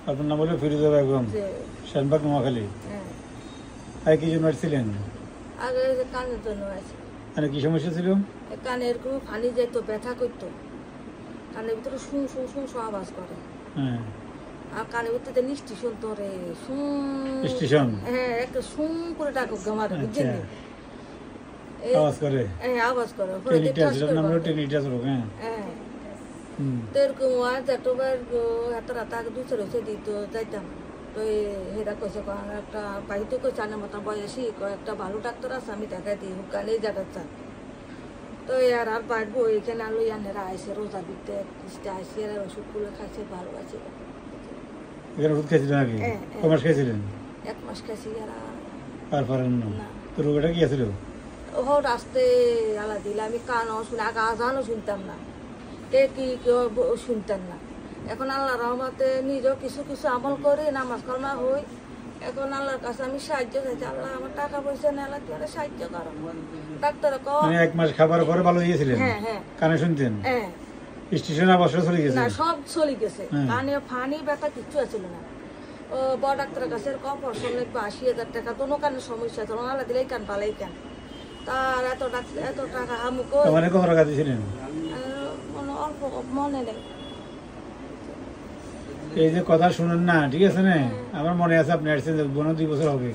আপনার নাম হলো ফিরোজা বেগম, শানবাগ, নোয়াখালী। আর কি জন্য আসছিলেন? আগে কানের জন্য আছে। মানে কি সমস্যা ছিল? কানে এরকম ফানি যেত, ব্যথা করতো, কানের ভিতরে শুঁ শুঁ শুঁ শুঁ আওয়াজ করে। হ্যাঁ, আর কানের ভিতরে নিষ্টি শুনতো রে, শুঁ। স্টেশন? হ্যাঁ, একটা শুঁ করে ডাকো গামার, বুঝছেন? আওয়াজ করে? হ্যাঁ, আওয়াজ করে। টেনিটাস, এর নাম হলো টেনিটাস রোগ। হ্যাঁ, হ্যাঁ। তো এরকম আজ এতবার এত রাত আগে দুচর হয়েছে দিত, যাইতাম। তো হেরা কইছে একটা বাড়িতে কইছে আনের মতো বয়সী একটা ভালো ডাক্তার আছে, আমি দেখাই দিই হুকানে এই জায়গার চা। তো আর বাড়বো এখানে আলো ইয়ানেরা আইসে, রোজা দিতে কিস্তে আইসে, আর ওষুধগুলো খাইছে, ভালো আছে। এখানে ওষুধ খেয়েছিলেন আগে? কয় মাস খেয়েছিলেন? 1 মাস খাইছি। আর পারেন না? তো রোগটা কি আছিল? ও রাস্তে আলা দিলে আমি কানও শুনে, আগে আজানও শুনতাম না, কে কি কেউ শুনতেন না। এখন আল্লাহ রহমতে নিজেও কিছু কিছু আমল করি, নামাজ কালমা হই। এখন আল্লাহর কাছে আমি সাহায্য চাইছি, আল্লাহ আমার টাকা পয়সা নেলা তুই সাহায্য করো। ডাক্তার মানে 1 মাস খাবার পরে ভালো হয়েছিলেন? হ্যাঁ হ্যাঁ। কানে শুনতেন? হ্যাঁ। স্টেশনে অবশ্য চলে গেছে? না, সব চলে গেছে। কানে ফানি ব্যথা কিচ্ছু আছিল না। ও বড় ডাক্তারের কাছে অপারেশন লাগবে 80,000 টাকা, দোনো কানের সমস্যা ছিল, আল্লাহ দিলেই কান পালাই কান। তার এত টাকা হামুক মানে কত টাকা দিয়েছিলেন? অল্প মনে নেই। এই যে কথা শুনেন না, ঠিক আছে না? আমার মনে আছে আপনি আসছেন, বোনও 2 বছর হবে।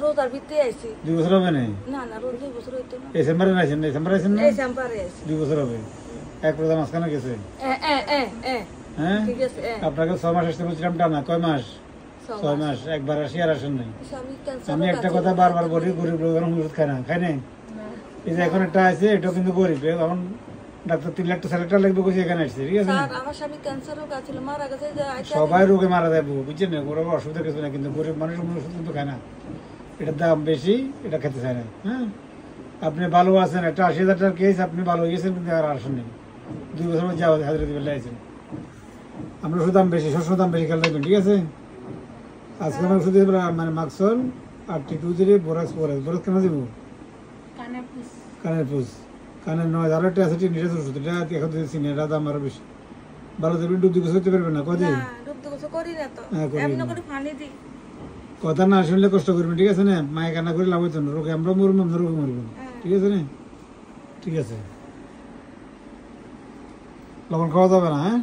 রোজার ভিতরে আইছি। 2 বছর হবে না? না না, রোজ 2 বছর হইতো না। ডিসেম্বরে আইছেন? ডিসেম্বরে আইছেন না? ডিসেম্বরে আইছি। 2 বছর হবে। এক রোজা মাঝখানে গেছে। হ্যাঁ ঠিক আছে। আপনাকে 6 মাস আসতে বলছিলাম, টানা কয় মাস? 6 মাস। একবার আসি আর আসেন নাই। আমি একটা কথা বারবার বলি, গরিব লোক ওষুধ খায় না, খায় নাই? এই যে এখন একটা আছে, এটাও কিন্তু গরিব। এখন ডাক্তার 3 লাখ টাকা লাগবে কইছে, এখানে আসছে, ঠিক আছে? আমার স্বামী ক্যান্সার রোগ আছে, মারা গেছে। সবাই রোগে মারা যাবো, বুঝছেন না? ওরা অসুবিধা কিছু না, কিন্তু গরিব মানুষ ওষুধ কিন্তু খায় না। এটার দাম বেশি, এটা খেতে চায় না। হ্যাঁ, আপনি ভালো আছেন, একটা 80,000 টাকার কেস, আপনি ভালো হয়ে গেছেন, কিন্তু আর আসেন নেই। 2 বছর যাওয়া হাজারে দিবেন লাইছেন। আমরা ওষুধ দাম বেশি, শস্য দাম বেশি খেয়াল রাখবেন, ঠিক আছে? আজকে আমার ওষুধ মানে মাক্সল আর টিটুজিরি বোরাক্স কেন দিব? কানের পুষ, কানের 9 আর একটা আছে টিনিটাস ওষুধ, এটা এখন দিয়েছি না, এটা দাম আরো বেশি। ভালো দেবেন, ডুব 2 বছর করতে পারবেন না? কদিন? কথা না শুনলে কষ্ট করবেন, ঠিক আছে না? মায়ে কান্না করে লাভ হইতো না, রোগে আমরা মরবো, আপনার রোগে মরবেন, ঠিক আছে না? ঠিক আছে, লবণ খাওয়া যাবে না? হ্যাঁ।